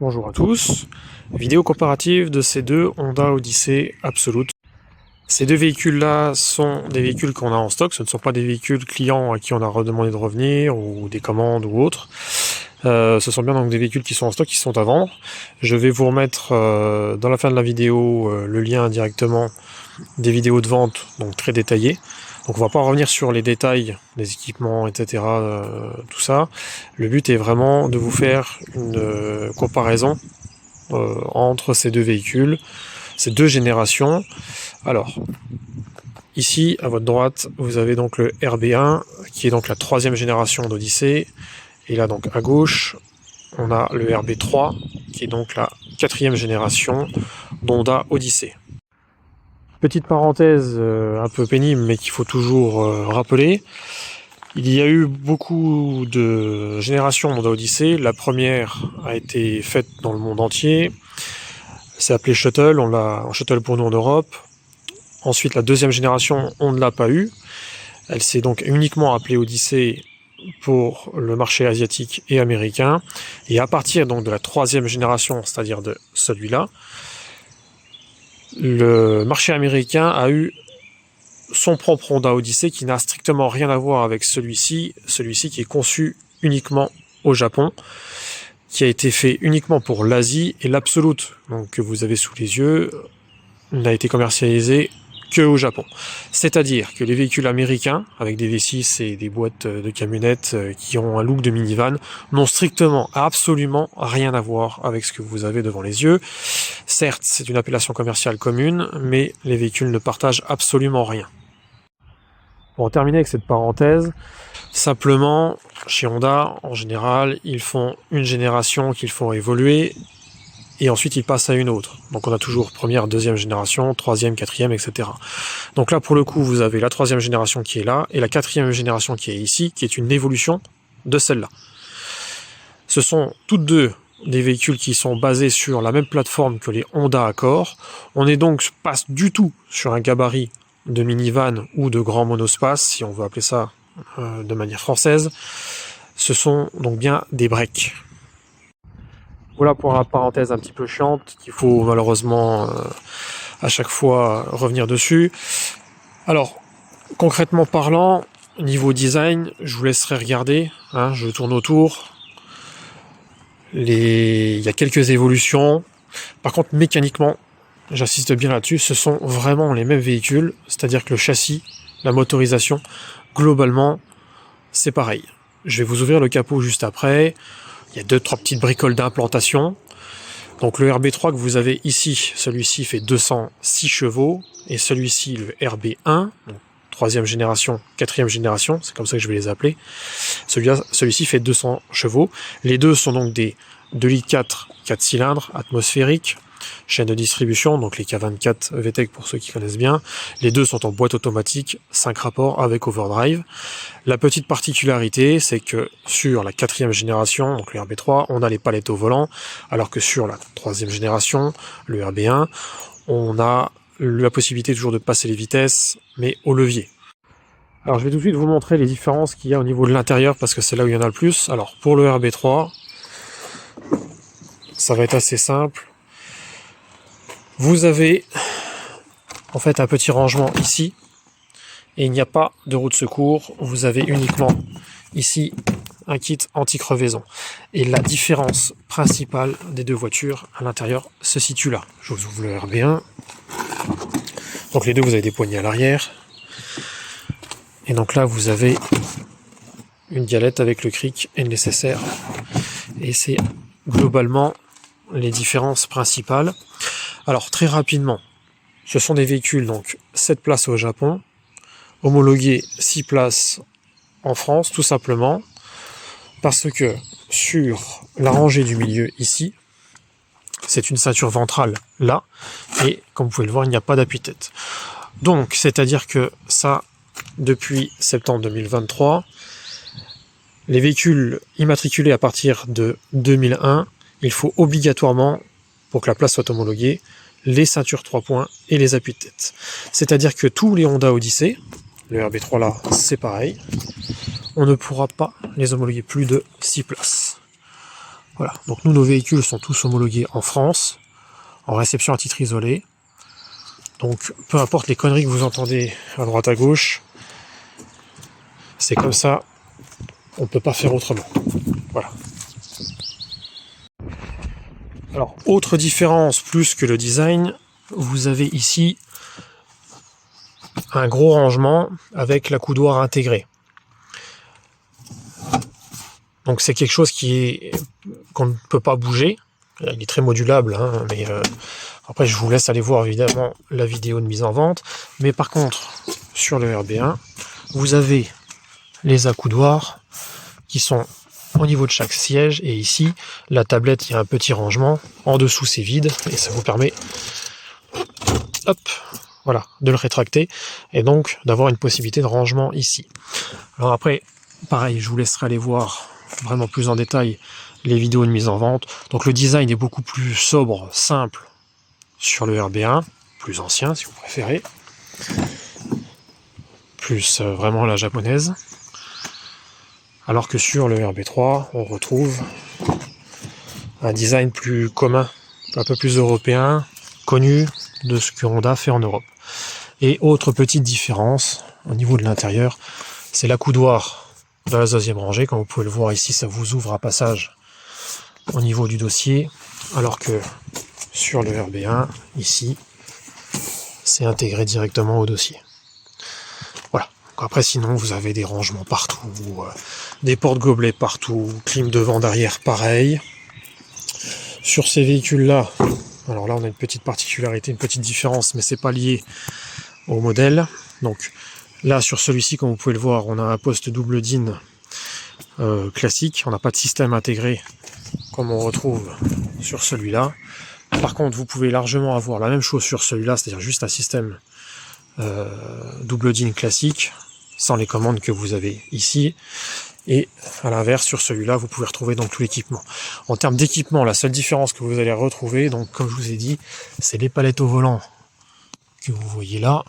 Bonjour à tous, vidéo comparative de ces deux Honda Odyssey Absolute. Ces deux véhicules-là sont des véhicules qu'on a en stock, ce ne sont pas des véhicules clients à qui on a redemandé de revenir, ou des commandes ou autres. Ce sont bien donc des véhicules qui sont en stock, qui sont à vendre. Je vais vous remettre dans la fin de la vidéo le lien directement des vidéos de vente, donc très détaillées. Donc on va pas revenir sur les détails des équipements, etc. Tout ça. Le but est vraiment de vous faire une comparaison entre ces deux véhicules, ces deux générations. Alors, ici, à votre droite, vous avez donc le RB1, qui est donc la troisième génération d'Odyssey. Et là, donc, à gauche, on a le RB3, qui est donc la quatrième génération d'Honda Odyssey. Petite parenthèse un peu pénible, mais qu'il faut toujours rappeler. Il y a eu beaucoup de générations d'Honda Odyssey. La première a été faite dans le monde entier. C'est appelé Shuttle, on l'a en Shuttle pour nous en Europe. Ensuite, la deuxième génération, on ne l'a pas eu. Elle s'est donc uniquement appelée Odyssey pour le marché asiatique et américain. Et à partir donc de la troisième génération, c'est-à-dire de celui-là, le marché américain a eu son propre Honda Odyssey qui n'a strictement rien à voir avec celui-ci qui est conçu uniquement au Japon, qui a été fait uniquement pour l'Asie, et l'Absolute, donc que vous avez sous les yeux, n'a été commercialisé que au Japon. C'est-à-dire que les véhicules américains, avec des V6 et des boîtes de camionnettes qui ont un look de minivan, n'ont strictement, absolument rien à voir avec ce que vous avez devant les yeux. Certes, c'est une appellation commerciale commune, mais les véhicules ne partagent absolument rien. Pour en terminer avec cette parenthèse, simplement, chez Honda, en général, ils font une génération qu'ils font évoluer, et ensuite ils passent à une autre. Donc on a toujours première, deuxième génération, troisième, quatrième, etc. Donc là, pour le coup, vous avez la troisième génération qui est là, et la quatrième génération qui est ici, qui est une évolution de celle-là. Ce sont toutes deux des véhicules qui sont basés sur la même plateforme que les Honda Accord. On n'est donc pas du tout sur un gabarit de minivan ou de grand monospace, si on veut appeler ça de manière française. Ce sont donc bien des breaks. Voilà pour la parenthèse un petit peu chiante qu'il faut malheureusement à chaque fois revenir dessus. Alors, concrètement parlant, niveau design, je vous laisserai regarder, hein, je tourne autour. Il y a quelques évolutions. Par contre, mécaniquement, j'insiste bien là-dessus, ce sont vraiment les mêmes véhicules, c'est-à-dire que le châssis, la motorisation, globalement, c'est pareil. Je vais vous ouvrir le capot juste après. Il y a 2-3 petites bricoles d'implantation. Donc le RB3 que vous avez ici, celui-ci fait 206 chevaux, et celui-ci, le RB1, donc troisième génération, quatrième génération, c'est comme ça que je vais les appeler. Celui-ci fait 200 chevaux. Les deux sont donc des 2,4 litres 4 cylindres atmosphériques, chaîne de distribution, donc les K24 VTEC pour ceux qui connaissent bien. Les deux sont en boîte automatique, 5 rapports avec overdrive. La petite particularité, c'est que sur la quatrième génération, donc le RB3, on a les palettes au volant, alors que sur la troisième génération, le RB1, on a la possibilité toujours de passer les vitesses, mais au levier. Alors je vais tout de suite vous montrer les différences qu'il y a au niveau de l'intérieur, parce que c'est là où il y en a le plus. Alors pour le RB3, ça va être assez simple. Vous avez en fait un petit rangement ici, et il n'y a pas de roue de secours, vous avez uniquement ici un kit anti-crevaison. Et la différence principale des deux voitures à l'intérieur se situe là. Je vous ouvre le RB1. Donc les deux, vous avez des poignées à l'arrière. Et donc là, vous avez une galette avec le cric et le nécessaire. Et c'est globalement les différences principales. Alors très rapidement, ce sont des véhicules, donc 7 places au Japon, homologués 6 places en France, tout simplement, parce que sur la rangée du milieu ici, c'est une ceinture ventrale là, et comme vous pouvez le voir, il n'y a pas d'appui-tête. Donc, c'est-à-dire que ça, depuis septembre 2023, les véhicules immatriculés à partir de 2001, il faut obligatoirement, pour que la place soit homologuée, les ceintures 3 points et les appuis de tête. C'est-à-dire que tous les Honda Odyssey, le RB3 là, c'est pareil, on ne pourra pas les homologuer plus de 6 places. Voilà, donc nous, nos véhicules sont tous homologués en France, en réception à titre isolé. Donc, peu importe les conneries que vous entendez à droite à gauche, c'est comme ça, on ne peut pas faire autrement. Voilà. Alors, autre différence plus que le design, vous avez ici un gros rangement avec l'accoudoir intégré. Donc c'est quelque chose qu'on ne peut pas bouger. Il est très modulable, hein, mais après je vous laisse aller voir évidemment la vidéo de mise en vente. Mais par contre, sur le RB1, vous avez les accoudoirs qui sont au niveau de chaque siège, et ici, la tablette, il y a un petit rangement. En dessous, c'est vide, et ça vous permet, hop, voilà, de le rétracter, et donc d'avoir une possibilité de rangement ici. Alors après, pareil, je vous laisserai aller voir vraiment plus en détail les vidéos de mise en vente. Donc le design est beaucoup plus sobre, simple sur le RB1, plus ancien si vous préférez, plus vraiment la japonaise. Alors que sur le RB3, on retrouve un design plus commun, un peu plus européen, connu de ce que Honda fait en Europe. Et autre petite différence au niveau de l'intérieur, c'est l'accoudoir de la deuxième rangée. Comme vous pouvez le voir ici, ça vous ouvre à passage au niveau du dossier, alors que sur le RB1, ici, c'est intégré directement au dossier. Voilà. Après, sinon, vous avez des rangements partout, des porte-gobelets partout, clim devant, derrière, pareil. Sur ces véhicules-là, alors là, on a une petite particularité, une petite différence, mais c'est pas lié au modèle. Donc là, sur celui-ci, comme vous pouvez le voir, on a un poste double DIN classique. On n'a pas de système intégré comme on retrouve sur celui-là. Par contre, vous pouvez largement avoir la même chose sur celui-là, c'est-à-dire juste un système double DIN classique, sans les commandes que vous avez ici. Et à l'inverse, sur celui-là, vous pouvez retrouver donc tout l'équipement. En termes d'équipement, la seule différence que vous allez retrouver, donc comme je vous ai dit, c'est les palettes au volant que vous voyez là.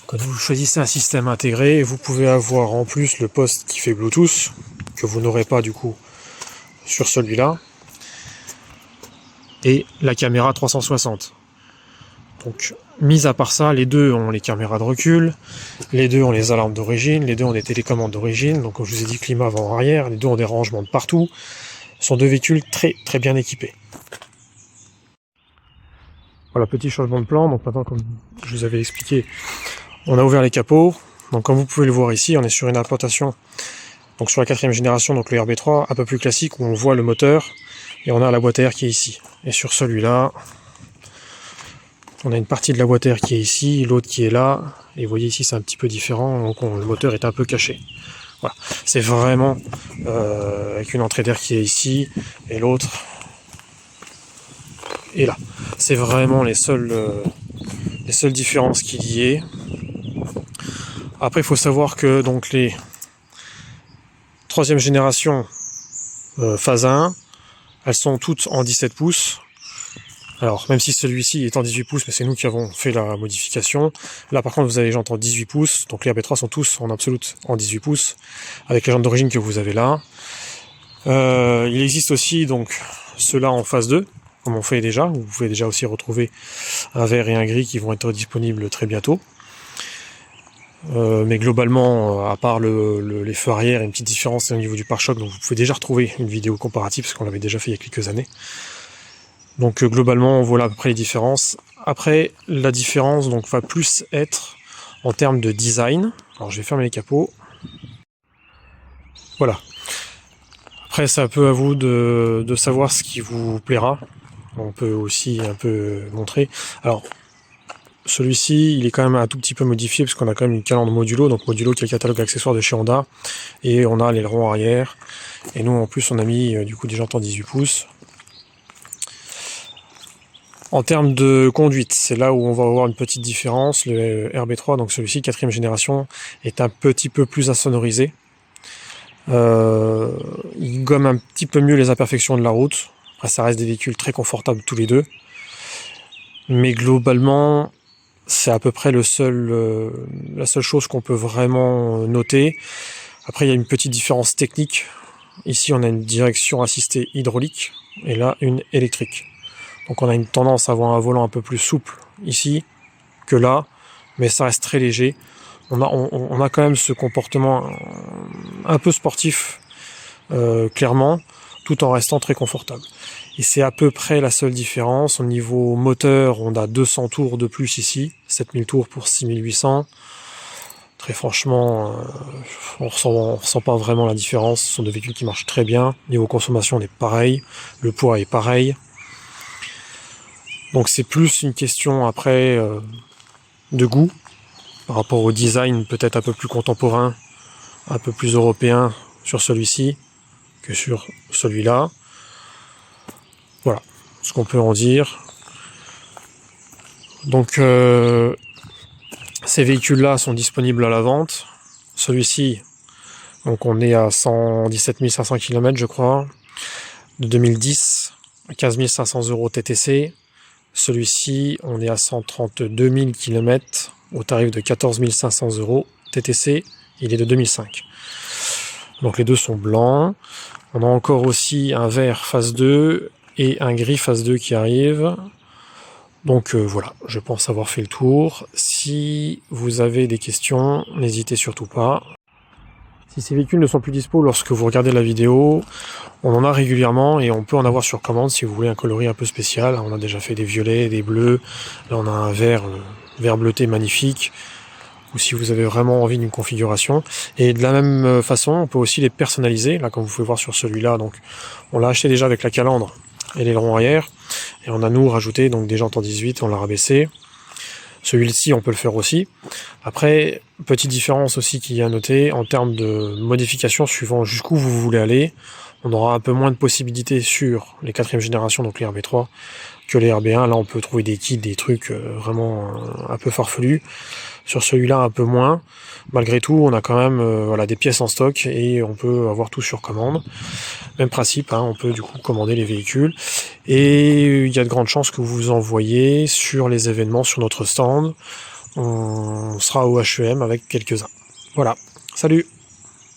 Quand vous choisissez un système intégré, vous pouvez avoir en plus le poste qui fait Bluetooth, que vous n'aurez pas du coup sur celui-là, et la caméra 360. Donc, mis à part ça, les deux ont les caméras de recul, les deux ont les alarmes d'origine, les deux ont des télécommandes d'origine, donc comme je vous ai dit, climat avant-arrière, les deux ont des rangements de partout. Ce sont deux véhicules très très bien équipés. Voilà, petit changement de plan. Donc maintenant, comme je vous avais expliqué, on a ouvert les capots. Donc comme vous pouvez le voir ici, on est sur une implantation, donc sur la 4e génération, donc le RB3, un peu plus classique, où on voit le moteur, et on a la boîte à air qui est ici. Et sur celui-là, on a une partie de la boîte à air qui est ici, l'autre qui est là, et vous voyez ici c'est un petit peu différent, donc le moteur est un peu caché. Voilà, c'est vraiment avec une entrée d'air qui est ici, et l'autre est là. C'est vraiment les seules différences qu'il y ait. Après, il faut savoir que donc les 3e génération phase 1, elles sont toutes en 17 pouces. Alors, même si celui-ci est en 18 pouces, mais c'est nous qui avons fait la modification. Là, par contre, vous avez les jantes en 18 pouces. Donc, les RB3 sont tous en absolute en 18 pouces, avec les jantes d'origine que vous avez là. Il existe aussi, donc, ceux-là en phase 2, comme on fait déjà. Vous pouvez déjà aussi retrouver un vert et un gris qui vont être disponibles très bientôt. Mais globalement, à part les feux arrière, une petite différence au niveau du pare-choc, donc vous pouvez déjà retrouver une vidéo comparative, parce qu'on l'avait déjà fait il y a quelques années. Donc globalement, voilà à peu près les différences. Après, la différence donc va plus être en termes de design. Alors je vais fermer les capots. Voilà. Après, c'est un peu à vous de savoir ce qui vous plaira. On peut aussi un peu montrer. Alors, celui-ci, il est quand même un tout petit peu modifié, parce qu'on a quand même une calandre modulo. Donc modulo qui est le catalogue accessoire de chez Honda. Et on a l'aileron arrière. Et nous, en plus, on a mis du coup des jantes en 18 pouces. En termes de conduite, c'est là où on va avoir une petite différence. Le RB3, donc celui-ci, 4e génération, est un petit peu plus insonorisé. Il gomme un petit peu mieux les imperfections de la route. Après, ça reste des véhicules très confortables tous les deux. Mais globalement, c'est à peu près la seule chose qu'on peut vraiment noter. Après, il y a une petite différence technique Ici, on a une direction assistée hydraulique et là, une électrique. Donc on a une tendance à avoir un volant un peu plus souple ici que là, mais ça reste très léger. On a quand même ce comportement un peu sportif, clairement, tout en restant très confortable. Et c'est à peu près la seule différence. Au niveau moteur, on a 200 tours de plus ici, 7000 tours pour 6800. Très franchement, on ressent pas vraiment la différence. Ce sont des véhicules qui marchent très bien. Niveau consommation, on est pareil. Le poids est pareil. Donc c'est plus une question après de goût par rapport au design peut-être un peu plus contemporain, un peu plus européen sur celui-ci que sur celui-là. Voilà ce qu'on peut en dire. Donc ces véhicules-là sont disponibles à la vente. Celui-ci, donc on est à 117 500 km je crois, de 2010, 15 500 € TTC. Celui-ci, on est à 132 000 km au tarif de 14 500 € TTC. Il est de 2005. Donc les deux sont blancs. On a encore aussi un vert phase 2 et un gris phase 2 qui arrive. Donc voilà, je pense avoir fait le tour. Si vous avez des questions, n'hésitez surtout pas. Si ces véhicules ne sont plus dispo lorsque vous regardez la vidéo, on en a régulièrement et on peut en avoir sur commande si vous voulez un coloris un peu spécial. On a déjà fait des violets, des bleus. Là on a un vert bleuté magnifique. Ou si vous avez vraiment envie d'une configuration. Et de la même façon, on peut aussi les personnaliser. Là, comme vous pouvez voir sur celui-là, donc on l'a acheté déjà avec la calandre et l'aileron arrière. Et on a nous rajouté donc des jantes en 18, on l'a rabaissé. Celui-ci, on peut le faire aussi. Après, petite différence aussi qu'il y a à noter, en termes de modification suivant jusqu'où vous voulez aller, on aura un peu moins de possibilités sur les 4e générations, donc les RB3, que les RB1. Là, on peut trouver des kits, des trucs vraiment un peu farfelus. Sur celui-là, un peu moins. Malgré tout, on a quand même voilà, des pièces en stock et on peut avoir tout sur commande. Même principe, hein, on peut du coup commander les véhicules. Et il y a de grandes chances que vous vous envoyez sur les événements sur notre stand. On sera au HEM avec quelques-uns. Voilà, salut!